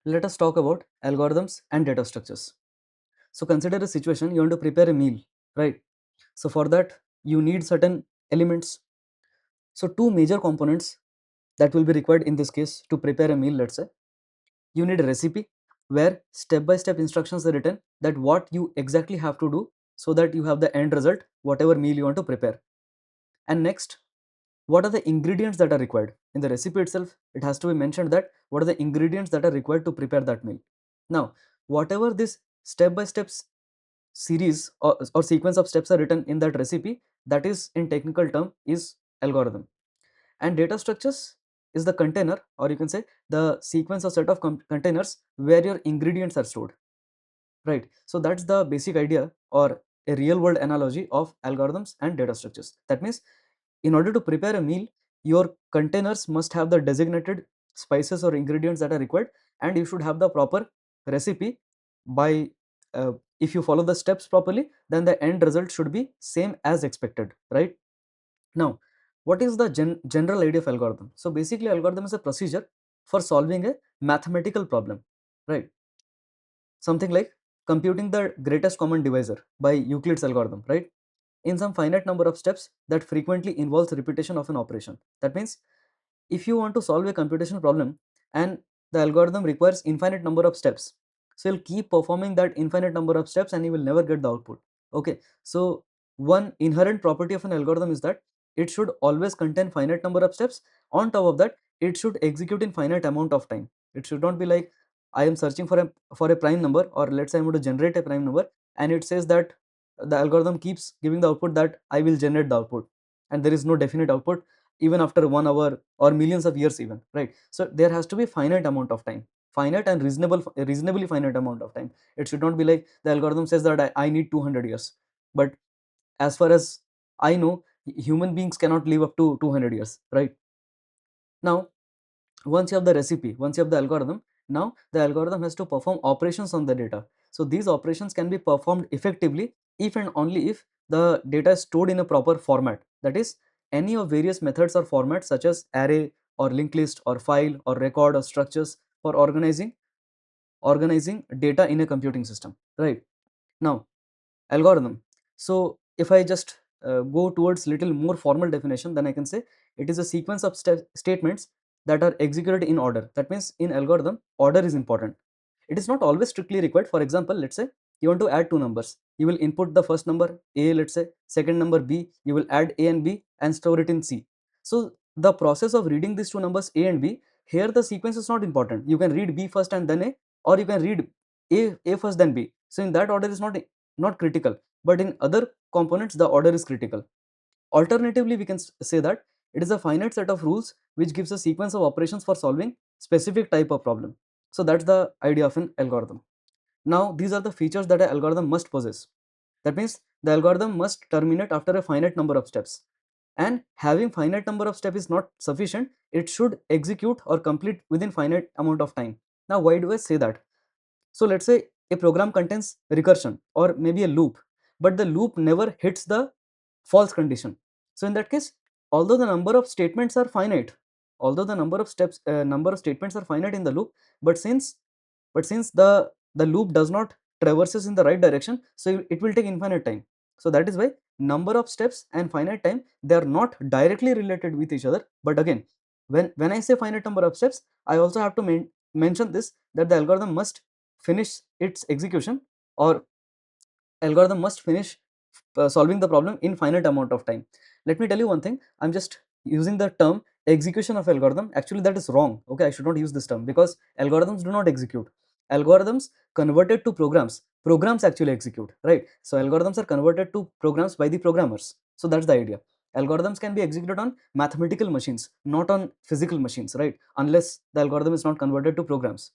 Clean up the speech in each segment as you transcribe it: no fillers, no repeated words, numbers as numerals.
let us talk about algorithms and data structures. So consider a situation you want to prepare a meal, right? So for that you need certain elements. So two major components that will be required in this case to prepare a meal. Let's say you need a recipe where step by step instructions are written that what you exactly have to do so that you have the end result, whatever meal you want to prepare. And next, what are the ingredients that are required in the recipe itself? It has to be mentioned that what are the ingredients that are required to prepare that meal. Now whatever this step by steps series or sequence of steps are written in that recipe, that is in technical term is algorithm. And data structures is the container, or you can say the sequence or set of containers where your ingredients are stored, right? So that's the basic idea or a real world analogy of algorithms and data structures. That means in order to prepare a meal, your containers must have the designated spices or ingredients that are required, and you should have the proper recipe by if you follow the steps properly, then the end result should be same as expected, right? Now what is the general idea of algorithm? So basically algorithm is a procedure for solving a mathematical problem, right? Something like computing the greatest common divisor by Euclid's algorithm, right? In some finite number of steps that frequently involves repetition of an operation. That means if you want to solve a computational problem and the algorithm requires infinite number of steps, so you'll keep performing that infinite number of steps and you will never get the output. Okay, so one inherent property of an algorithm is that it should always contain finite number of steps. On top of that, it should execute in finite amount of time. It should not be like I am searching for a prime number, or let's say I'm going to generate a prime number and it says that the algorithm keeps giving the output that I will generate the output, and there is no definite output even after 1 hour or millions of years even, right? So there has to be finite amount of time, finite and reasonably finite amount of time. It should not be like the algorithm says that I need 200 years, but as far as I know, human beings cannot live up to 200 years, right? Now once you have the recipe, once you have the algorithm, now the algorithm has to perform operations on the data. So these operations can be performed effectively if and only if the data is stored in a proper format. That is, any of various methods or formats such as array or linked list or file or record or structures for organizing data in a computing system, right? Now algorithm. So if I just go towards little more formal definition, then I can say it is a sequence of statements that are executed in order. That means in algorithm, order is important. It is not always strictly required. For example, let's say you want to add two numbers. You will input the first number A, let's say, second number B. You will add A and B and store it in C. So the process of reading these two numbers A and B, here the sequence is not important. You can read B first and then A, or you can read A first then B. So in that order is not critical, but in other components the order is critical. Alternatively, we can say that it is a finite set of rules which gives a sequence of operations for solving specific type of problem. So that's the idea of an algorithm. Now these are the features that an algorithm must possess. That means the algorithm must terminate after a finite number of steps, and having finite number of steps is not sufficient. It should execute or complete within finite amount of time. Now why do I say that? So let's say a program contains recursion or maybe a loop, but the loop never hits the false condition. So in that case, although the number of statements are finite, although the number of statements are finite in the loop, but since the loop does not traverses in the right direction, so it will take infinite time. So that is why number of steps and finite time, they are not directly related with each other. But again, when I say finite number of steps, I also have to mention this, that the algorithm must finish its execution, or algorithm must finish solving the problem in finite amount of time. Let me tell you one thing, I'm just using the term execution of algorithm. Actually that is wrong. Okay, I should not use this term because algorithms do not execute. Algorithms converted to programs actually execute, right? So algorithms are converted to programs by the programmers. So that's the idea. Algorithms can be executed on mathematical machines, not on physical machines, right? Unless the algorithm is not converted to programs.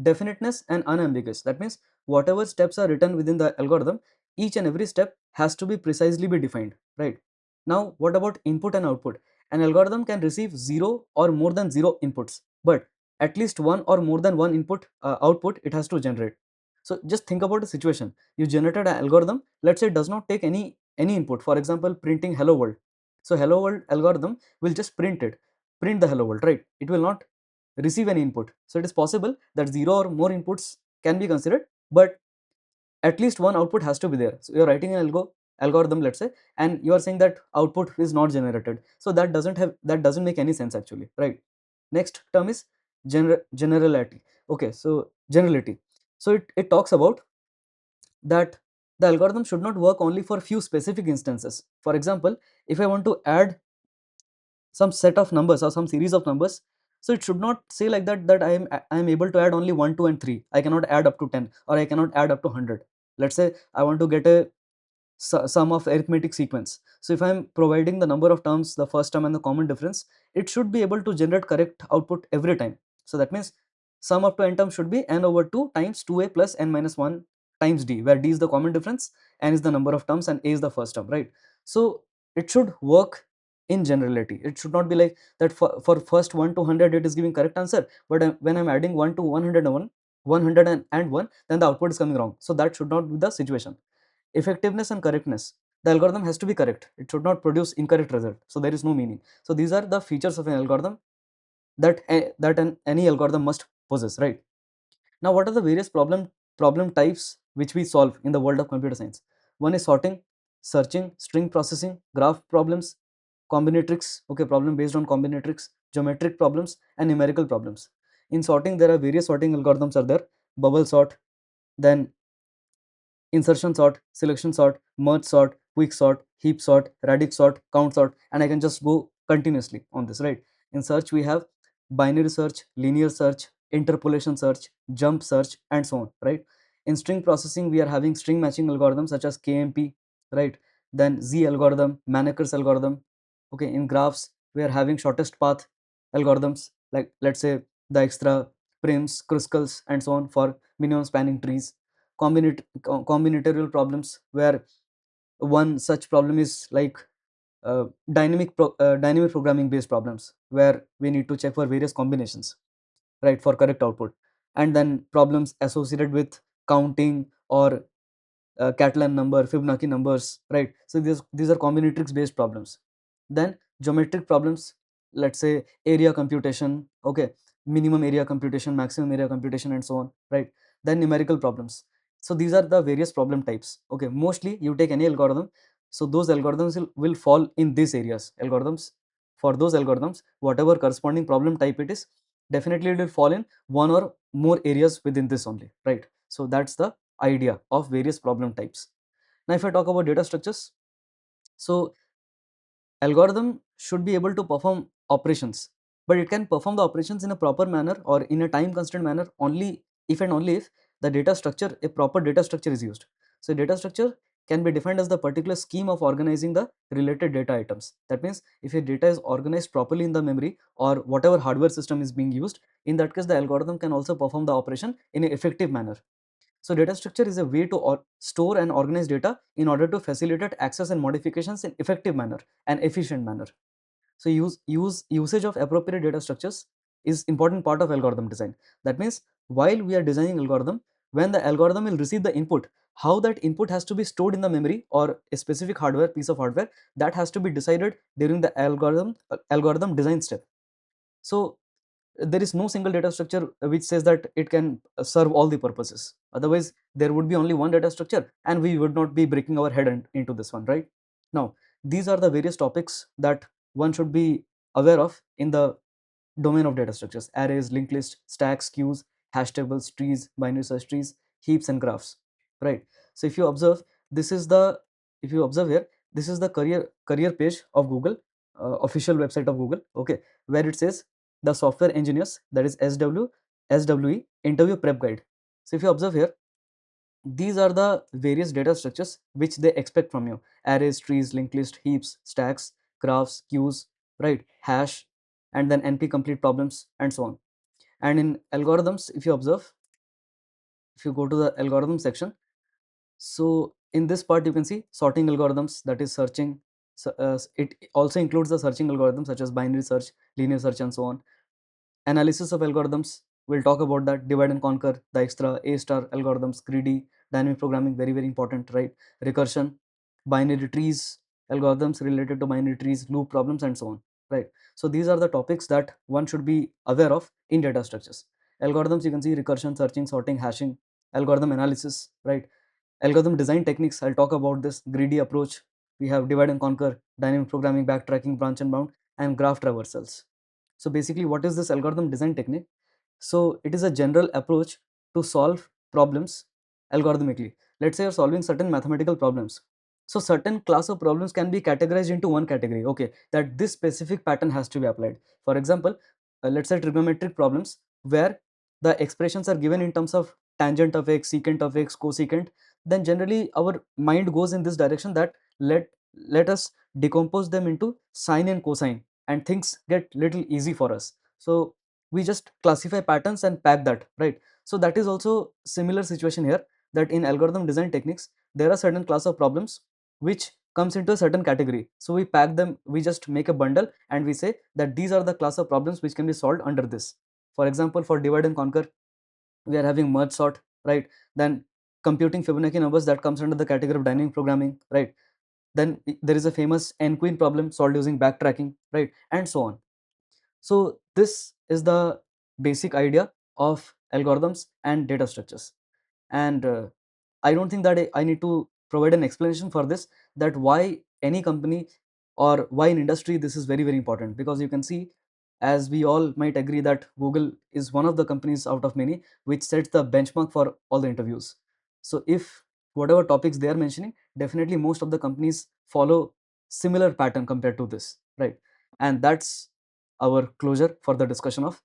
Definiteness and unambiguous, that means whatever steps are written within the algorithm, each and every step has to be precisely be defined, right? Now what about input and output? An algorithm can receive zero or more than zero inputs, but at least one or more than one output it has to generate. So just think about a situation, you generated an algorithm, let's say it does not take any input, for example printing hello world. So hello world algorithm will just print the hello world, right? It will not receive any input. So it is possible that 0 or more inputs can be considered, but at least one output has to be there. So you're writing an algorithm, let's say, and you are saying that output is not generated. So that doesn't make any sense actually, right? Next term is generality. Okay, so generality. So it talks about that the algorithm should not work only for few specific instances. For example, if I want to add some set of numbers or some series of numbers, so it should not say like that I am able to add only 1, 2 and 3. I cannot add up to 10, or I cannot add up to 100. Let's say I want to get a sum of arithmetic sequence. So if I am providing the number of terms, the first term and the common difference, it should be able to generate correct output every time. So that means sum up to n terms should be n over 2 times 2a plus n minus 1 times d, where d is the common difference, n is the number of terms, and a is the first term, right? So it should work in generality. It should not be like that for first 1 to 100 it is giving correct answer, but when I'm adding 1 to 101, 101, then the output is coming wrong. So that should not be the situation. Effectiveness and correctness. The algorithm has to be correct. It should not produce incorrect result. So there is no meaning. So these are the features of an algorithm that any algorithm must possess, right? Now, what are the various problem types which we solve in the world of computer science? One is sorting, searching, string processing, graph problems, combinatorics, okay, problem based on combinatorics, geometric problems, and numerical problems. In sorting, there are various sorting algorithms are there: bubble sort, then insertion sort, selection sort, merge sort, quick sort, heap sort, radix sort, count sort, and I can just go continuously on this, right? In search, we have binary search, linear search, interpolation search, jump search, and so on, right? In string processing, we are having string matching algorithms such as KMP, right? Then Z algorithm, Mannekers algorithm. Okay, in graphs, we are having shortest path algorithms like, let's say, Dijkstra, Prims, Kruskal's, and so on for minimum spanning trees. Combinatorial problems, where one such problem is like dynamic programming based problems, where we need to check for various combinations, right, for correct output. And then problems associated with counting or Catalan number, Fibonacci numbers, right? So these are combinatorics based problems. Then geometric problems, let's say area computation, okay, minimum area computation, maximum area computation, and so on, right? Then numerical problems. So these are the various problem types. Okay, mostly you take any algorithm, so those algorithms will fall in these areas. Algorithms, for those algorithms, whatever corresponding problem type it is, definitely it will fall in one or more areas within this only, right? So that's the idea of various problem types. Now, if I talk about data structures, so algorithm should be able to perform operations, but it can perform the operations in a proper manner or in a time constraint manner only if and only if the data structure, a proper data structure is used. So data structure can be defined as the particular scheme of organizing the related data items. That means if your data is organized properly in the memory or whatever hardware system is being used, in that case the algorithm can also perform the operation in an effective manner. So data structure is a way to store and organize data in order to facilitate access and modifications in effective manner and efficient manner. So usage of appropriate data structures is important part of algorithm design. That means while we are designing algorithm, when the algorithm will receive the input, how that input has to be stored in the memory or a specific hardware, piece of hardware, that has to be decided during the algorithm design step. So there is no single data structure which says that it can serve all the purposes. Otherwise, there would be only one data structure and we would not be breaking our head into this one, right? Now, these are the various topics that one should be aware of in the domain of data structures: arrays, linked list, stacks, queues, hash tables, trees, binary search trees, heaps, and graphs, right? So if you observe, this is the if you observe here, this is the career page of Google, official website of Google, okay, where it says the software engineers, that is SWE interview prep guide. So if you observe here, these are the various data structures which they expect from you: arrays, trees, linked list, heaps, stacks, graphs, queues, right, hash, and then NP complete problems, and so on. And in algorithms, if you observe, if you go to the algorithm section, so in this part you can see sorting algorithms, that is searching. So, it also includes the searching algorithms such as binary search, linear search, and so on. Analysis of algorithms, we'll talk about that: divide and conquer, the extra, A star algorithms, greedy, dynamic programming, very very important, right? Recursion, binary trees, algorithms related to binary trees, loop problems, and so on. right? So these are the topics that one should be aware of in data structures. Algorithms, you can see recursion, searching, sorting, hashing, algorithm analysis, right? Algorithm design techniques, I'll talk about this. Greedy approach, we have divide and conquer, dynamic programming, backtracking, branch and bound, and graph traversals. So basically, what is this algorithm design technique? So it is a general approach to solve problems algorithmically. Let's say you're solving certain mathematical problems. So certain class of problems can be categorized into one category. Okay, that this specific pattern has to be applied. For example, let's say trigonometric problems where the expressions are given in terms of tangent of x, secant of x, cosecant. Then generally our mind goes in this direction that let us decompose them into sine and cosine, and things get little easy for us. So we just classify patterns and pack that, right? So that is also similar situation here, that in algorithm design techniques there are certain class of problems which comes into a certain category. So we pack them, we just make a bundle and we say that these are the class of problems which can be solved under this. For example, for divide and conquer, we are having merge sort, right? Then computing Fibonacci numbers, that comes under the category of dynamic programming, right? Then there is a famous n queen problem solved using backtracking, right? And so on. So this is the basic idea of algorithms and data structures. And I don't think that I need to provide an explanation for this, that why any company or why in industry this is very, very important. Because you can see, as we all might agree, that Google is one of the companies out of many which sets the benchmark for all the interviews. So if whatever topics they are mentioning, definitely most of the companies follow similar pattern compared to this, right? And that's our closure for the discussion of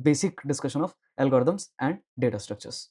basic discussion of algorithms and data structures.